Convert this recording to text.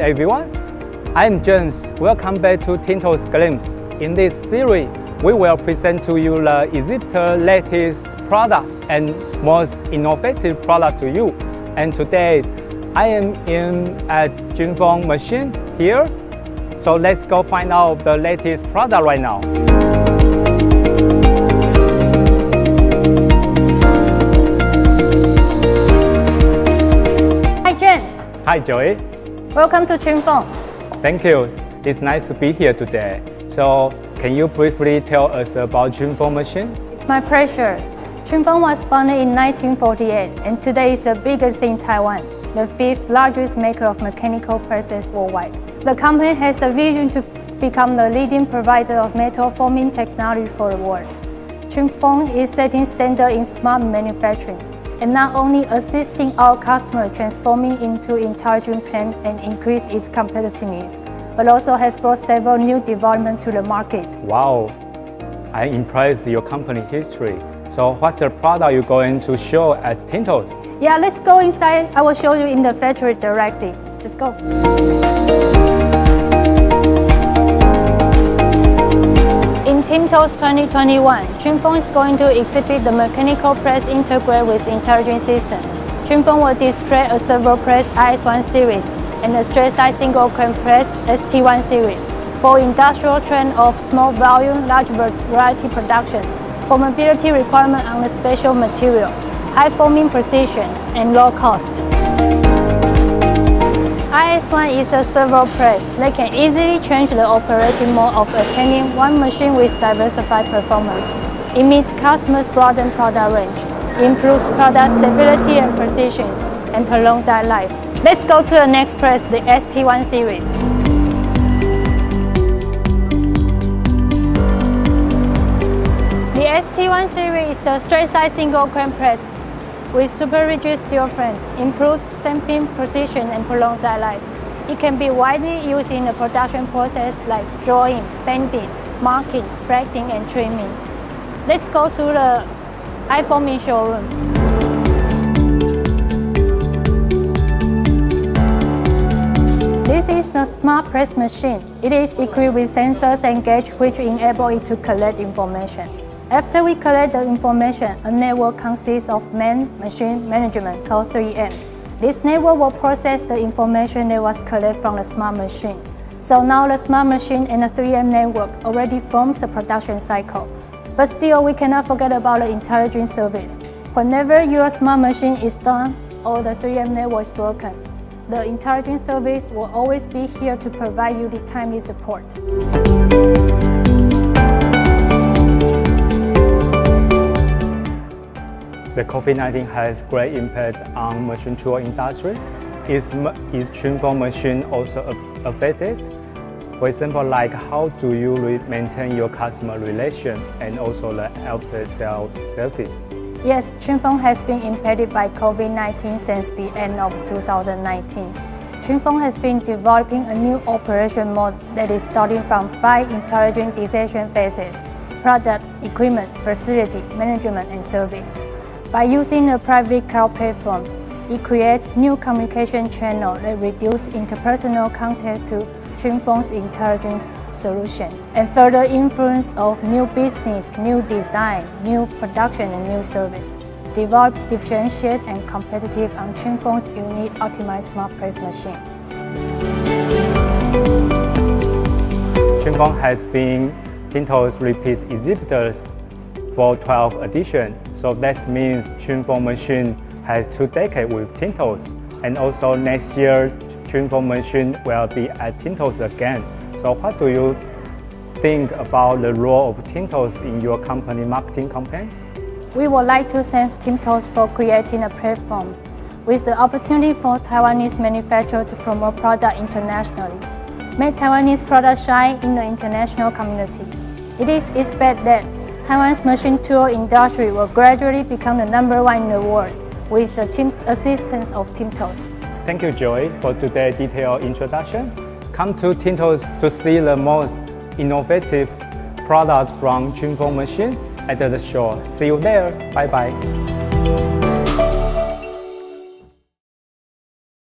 everyone. I'm James. Welcome back to Tinto's Glimpse. In this series, we will present to you the Egypt's latest product and most innovative product to you. And today, I am at ChinFong machine here. So let's go find out the latest product right now. Hi James. Hi Joey. Welcome to ChinFong. Thank you. It's nice to be here today. So can you briefly tell us about ChinFong machine? It's my pleasure. ChinFong was founded in 1948 and today is the biggest in Taiwan, the fifth largest maker of mechanical presses worldwide. The company has the vision to become the leading provider of metal forming technology for the world. ChinFong is setting standards in smart manufacturing and not only assisting our customers transforming into intelligent plant and increase its competitiveness, but also has brought several new developments to the market. Wow, I'm impressed your company history. So what's the product you're going to show at Tinto's? Yeah, let's go inside. I will show you in the factory directly. Let's go. In Tinto's 2021, ChinFong is going to exhibit the mechanical press integrated with intelligent system. ChinFong will display a servo press IS1 series and a straight-side single crank press ST1 series for industrial trend of small volume, large variety production, formability requirement on the special material, high forming precisions, and low cost. IS1 is a servo press that can easily change the operating mode of attending one machine with diversified performance. It meets customers' broadened product range, improves product stability and precision, and prolongs die life. Let's go to the next press, the ST1 series. The ST1 series is the straight-side single crank press with super rigid steel frames, improves stamping precision and prolonged die life. It can be widely used in the production process like drawing, bending, marking, flattening, and trimming. Let's go to the I-forming showroom. This is the smart press machine. It is equipped with sensors and gauges which enable it to collect information. After we collect the information, a network consists of man-machine management called 3M. This network will process the information that was collected from the smart machine. So now the smart machine and the 3M network already forms the production cycle. But still, we cannot forget about the intelligent service. Whenever your smart machine is done or the 3M network is broken, the intelligent service will always be here to provide you the timely support. The COVID-19 has great impact on machine tool industry. Is ChinFong machine also affected? For example, like how do you maintain your customer relation and also the after-sales service? Yes, ChinFong has been impacted by COVID-19 since the end of 2019. ChinFong has been developing a new operation mode that is starting from 5 intelligent decision phases: product, equipment, facility, management, and service. By using the private cloud platforms, it creates new communication channels that reduce interpersonal contact to ChinFong's intelligence solutions and further influence of new business, new design, new production, and new service. Develop, differentiate, and competitive on ChinFong's unique optimized smart press machine. ChinFong has been Tinto's repeat exhibitors for 12 edition. So that means ChinFong machine has 2 decades with Tinto's. And also next year, ChinFong machine will be at Tinto's again. So what do you think about the role of Tinto's in your company marketing campaign? We would like to thank Tinto's for creating a platform with the opportunity for Taiwanese manufacturers to promote products internationally, make Taiwanese products shine in the international community. It is expected that Taiwan's machine tool industry will gradually become the #1 in the world with the assistance of Tinto's. Thank you, Joey, for today's detailed introduction. Come to Tinto's to see the most innovative products from ChinFong machine at the show. See you there. Bye-bye.